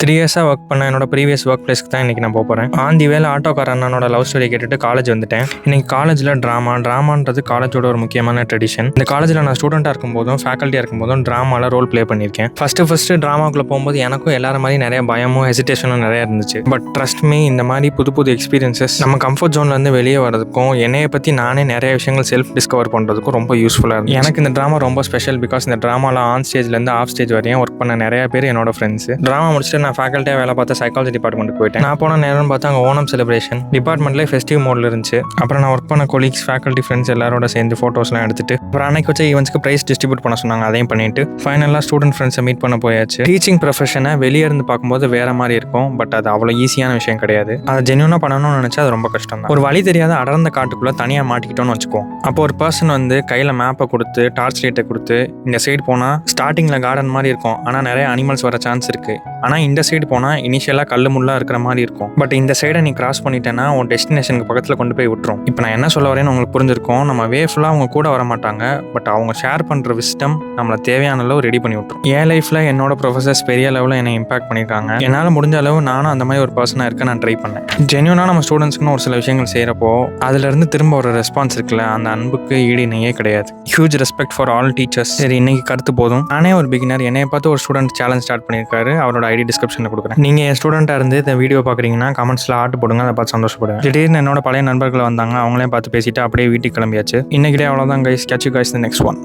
3 இயர்ஸாக ஒர்க் பண்ண என்னோட ப்ரீவியஸ் ஒர்க் பிளேஸ்க்கு தான் இன்றைக்கி நான் போகிறேன். ஆந்தி வேலை ஆட்டோக்கார அண்ணனோட லவ் ஸ்டோரி கேட்டுட்டு காலேஜ் வந்துட்டேன். இன்றைக்கி காலேஜில் ட்ராமான்றது காலேஜோட ஒரு முக்கியமான ட்ரெடிஷன். இந்த காலேஜில் நான் ஸ்டூடெண்ட்டாக இருக்கும்போதும் ஃபேக்கல்ட்டியாக இருக்கும்போதும் ட்ராமாவில் ரோல் ப்ளே பண்ணியிருக்கேன். ஃபஸ்ட்டு ட்ராமாக்குள்ளே போகும்போது எனக்கும் எல்லாரும் மாதிரி நிறைய பயமும் ஹெசிடேஷனும் நிறையா இருந்துச்சு. பட் ட்ரஸ்ட் மீ, இந்த மாதிரி புது எக்ஸ்பீரியன்சஸ் நம்ம கம்ஃபர்ட் ஜோன்லேருந்து வெளியே வரதுக்கும் என்னையை பற்றி நானே நிறைய விஷயங்கள் செல்ஃப் டிஸ்கவர் பண்ணுறதுக்கும் ரொம்ப யூஸ்ஃபுல்லாக இருக்கும். எனக்கு இந்த ட்ராமா ரொம்ப ஸ்பெஷல். பிகாஸ் இந்த ட்ராமாவில் ஆன் ஸ்டேஜ்லேருந்து ஆஃப் ஸ்டேஜ் வரையும் ஒர்க் பண்ண நிறைய பேர் என்னோட ஃப்ரெண்ட்ஸ். ட்ராமா முடிச்சுட்டு நான் ஃபேக்கல்ட்டியாக வேலை பார்த்த சைக்காலஜி டிபார்ட்மெண்ட்டுக்கு போயிட்டேன். நான் போன நேரம்னு பார்த்தா அங்கே ஓணம் செலிப்ரேஷன் டிபார்ட்மெண்ட்லேயே ஃபெஸ்டிவ் மோடில் இருந்துச்சு. அப்புறம் நான் ஒர்க் பண்ண கொலீக்ஸ், ஃபேக்கல்ட்டி, ஃப்ரெண்ட்ஸ் எல்லாரோட சேர்ந்து ஃபோட்டோஸ்லாம் எடுத்துட்டு அப்புறம் அன்னைக்கு வச்ச ஈவெண்ட்ஸ்க்கு ப்ரைஸ் டிஸ்ட்ரிபியூட் பண்ண சொன்னாங்க. அதையும் பண்ணிட்டு ஃபைனலாக ஸ்டூடெண்ட் ஃப்ரெண்ட்ஸை மீட் பண்ண போயாச்சு. டீச்சிங் ப்ரொஃபஷனை வெளியே இருந்து பார்க்கும்போது வேற மாதிரி இருக்கும். பட் அது அவ்வளோ ஈஸியான விஷயம் கிடையாது. அதை ஜென்யூனாக பண்ணணும்னு நினச்சா அது ரொம்ப கஷ்டம் தான். ஒரு வழி தெரியாத அடர்ந்த காட்டுக்குள்ளே தனியாக மாட்டிக்கிட்டோன்னு வச்சுக்கோம். அப்போ ஒரு பர்சன் வந்து கையில் மேப்பை கொடுத்து டார்ச் லைட்டை கொடுத்து இந்த சைடு போனால் ஸ்டார்டிங்கில் கார்டன் மாதிரி இருக்கும், ஆனால் நிறைய அனிமல்ஸ் வர சான்ஸ் இருக்குது. ஆனால் இந்த சைடு போனால் இனிஷியலாக கல் முள்ளாக இருக்கிற மாதிரி இருக்கும். பட் இந்த சைடை நீ கிராஸ் பண்ணிட்டேன்னா உன் டெஸ்டினேஷனுக்கு பக்கத்தில் கொண்டு போய் விட்டுரும். இப்போ நான் என்ன சொல்ல வரேன்னு உங்களுக்கு புரிஞ்சிருக்கும். நம்ம வே ஃபுல்லாக அவங்க கூட வர மாட்டாங்க. பட் அவங்க ஷேர் பண்ணுற விஸ்டம் நம்மளை தேவையான அளவு ரெடி பண்ணி விட்டுரும். என் லைஃப்பில் என்னோட ப்ரொஃபசர்ஸ் பெரிய லெவலில் என்னை இம்பாக்ட் பண்ணியிருக்காங்க. என்னால் முடிஞ்ச அளவு நானும் அந்த மாதிரி ஒரு பர்சனாக இருக்க நான் ட்ரை பண்ணேன். ஜென்யூனாக நம்ம ஸ்டூடெண்ட்ஸ்க்குன்னு ஒரு சில விஷயங்கள் செய்கிறப்போ அதுலேருந்து திரும்ப ஒரு ரெஸ்பான்ஸ் இருக்குல்ல, அந்த அன்புக்கு ஈடு இணையே கிடையாது. Huge respect for all teachers. சரி, இன்னைக்கு கருத்து போதும். நானே ஒரு பிகினர். என்னைய பார்த்து ஒரு ஸ்டூடெண்ட் சேலஞ்ச் ஸ்டார்ட் பண்ணியிருக்காரு. அவரோட ஐடி டிஸ்கிரிப்ஷனில் கொடுக்குறேன். நீங்கள் என் ஸ்டூடெண்ட்டாக இருந்து இந்த வீடியோ பார்க்குறீங்கன்னா கமெண்ட்ஸில் ஆட்டு போடுங்க. அதை பார்த்து சந்தோஷப்படுவேன். திடீர்னு என்னோட பழைய நண்பர்கள் வந்தாங்க. அவங்களையும் பார்த்து பேசிட்டு அப்படியே வீட்டுக்கு கிளம்பியாச்சு. இன்னைக்கு அவ்வளோதான் guys. Catch you guys the next one.